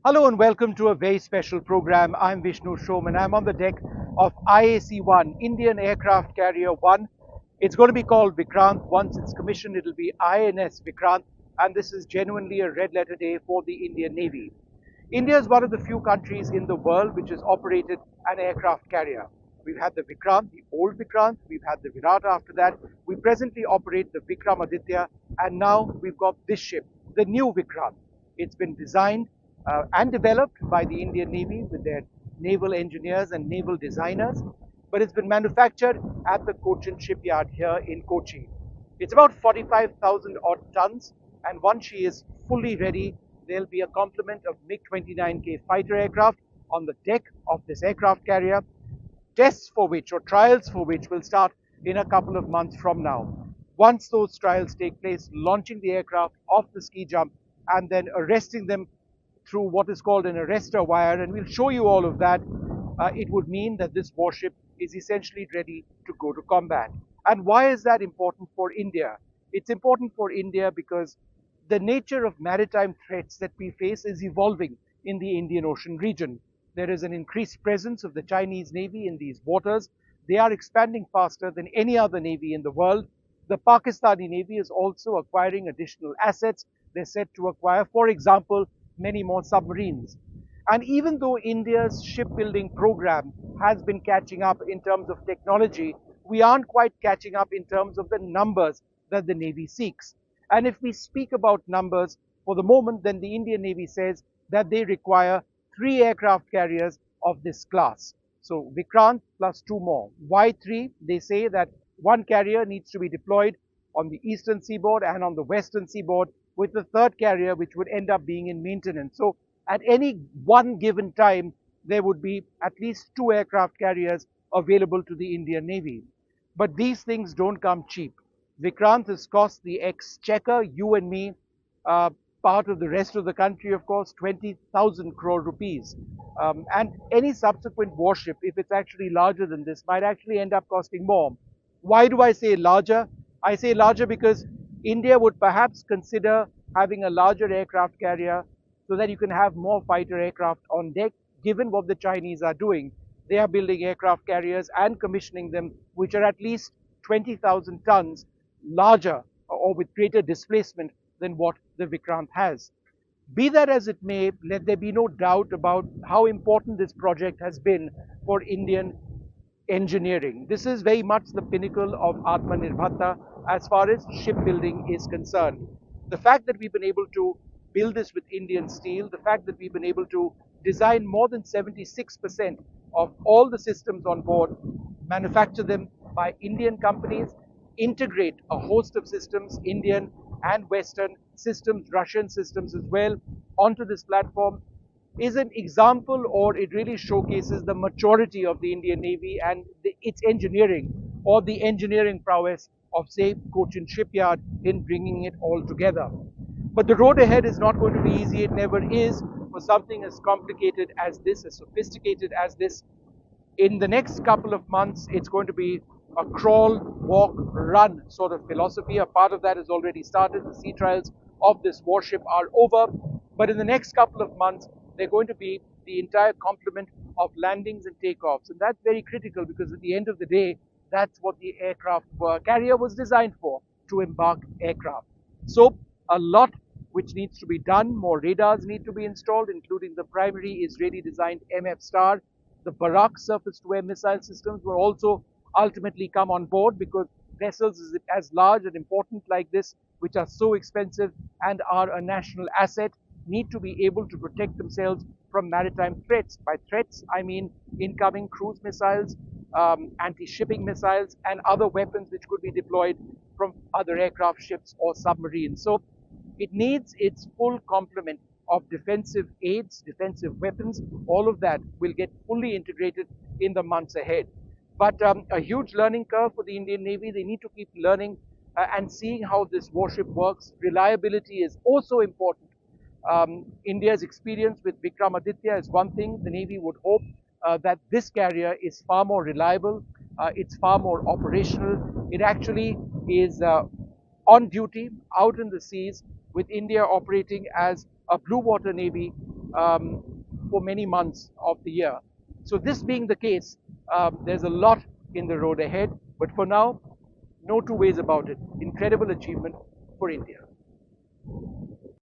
Hello and welcome to a very special program. I'm Vishnu Shom and I'm on the deck of IAC-1, Indian Aircraft Carrier 1. It's going to be called Vikrant. Once it's commissioned, it'll be INS Vikrant, and this is genuinely a red letter day for the Indian Navy. India is one of the few countries in the world which has operated an aircraft carrier. We've had the Vikrant, the old Vikrant, we've had the Virat after that. We presently operate the Vikramaditya, and now we've got this ship, the new Vikrant. It's been designed and developed by the Indian Navy with their naval engineers and naval designers, but it's been manufactured at the Cochin shipyard here in Kochi. It's about 45,000 odd tons, and once she is fully ready, there'll be a complement of MiG-29K fighter aircraft on the deck of this aircraft carrier, tests for which or trials for which will start in a couple of months from now. Once those trials take place, launching the aircraft off the ski jump and then arresting them through what is called an arrestor wire, and we'll show you all of that, it would mean that this warship is essentially ready to go to combat. And why is that important for India? It's important for India because the nature of maritime threats that we face is evolving in the Indian Ocean region. There is an increased presence of the Chinese Navy in these waters. They are expanding faster than any other navy in the world. The Pakistani Navy is also acquiring additional assets. They're set to acquire, for example, many more submarines. And even though India's shipbuilding program has been catching up in terms of technology, we aren't quite catching up in terms of the numbers that the Navy seeks. And if we speak about numbers for the moment, then the Indian Navy says that they require 3 aircraft carriers of this class. So Vikrant plus 2 more. Why 3? They say that one carrier needs to be deployed on the eastern seaboard and on the western seaboard, with the third carrier which would end up being in maintenance. So at any one given time, there would be at least 2 aircraft carriers available to the Indian Navy. But these things don't come cheap. Vikrant has cost the exchequer, you and me, part of the rest of the country, of course, 20,000 crore rupees. And any subsequent warship, if it's actually larger than this, might actually end up costing more. Why do I say larger? I say larger because India would perhaps consider having a larger aircraft carrier so that you can have more fighter aircraft on deck, given what the Chinese are doing. They are building aircraft carriers and commissioning them, which are at least 20,000 tons larger or with greater displacement than what the Vikrant has. Be that as it may, let there be no doubt about how important this project has been for Indian engineering. This is very much the pinnacle of Atmanirbharta as far as shipbuilding is concerned. The fact that we've been able to build this with Indian steel, the fact that we've been able to design more than 76% of all the systems on board, manufacture them by Indian companies, integrate a host of systems, Indian and Western systems, Russian systems as well, onto this platform, is an example, or it really showcases the maturity of the Indian Navy and its engineering, or the engineering prowess of, say, Cochin Shipyard in bringing it all together. But the road ahead is not going to be easy. It never is for something as complicated as this, as sophisticated as this. In the next couple of months, it's going to be a crawl, walk, run sort of philosophy. A part of that has already started. The sea trials of this warship are over. But in the next couple of months, they're going to be the entire complement of landings and takeoffs. And that's very critical because at the end of the day, that's what the aircraft carrier was designed for, to embark aircraft. So a lot which needs to be done. More radars need to be installed, including the primary Israeli designed MF Star. The Barak surface-to-air missile systems will also ultimately come on board because vessels as large and important like this, which are so expensive and are a national asset, need to be able to protect themselves from maritime threats. By threats, I mean incoming cruise missiles, anti-shipping missiles, and other weapons which could be deployed from other aircraft, ships, or submarines. So it needs its full complement of defensive aids, defensive weapons. All of that will get fully integrated in the months ahead. But a huge learning curve for the Indian Navy. They need to keep learning and seeing how this warship works. Reliability is also important. India's experience with Vikramaditya is one thing. The Navy would hope that this carrier is far more reliable. It's far more operational. It actually is on duty out in the seas, with India operating as a blue water navy for many months of the year. So this being the case, there's a lot in the road ahead, but for now, no two ways about it. Incredible achievement for India.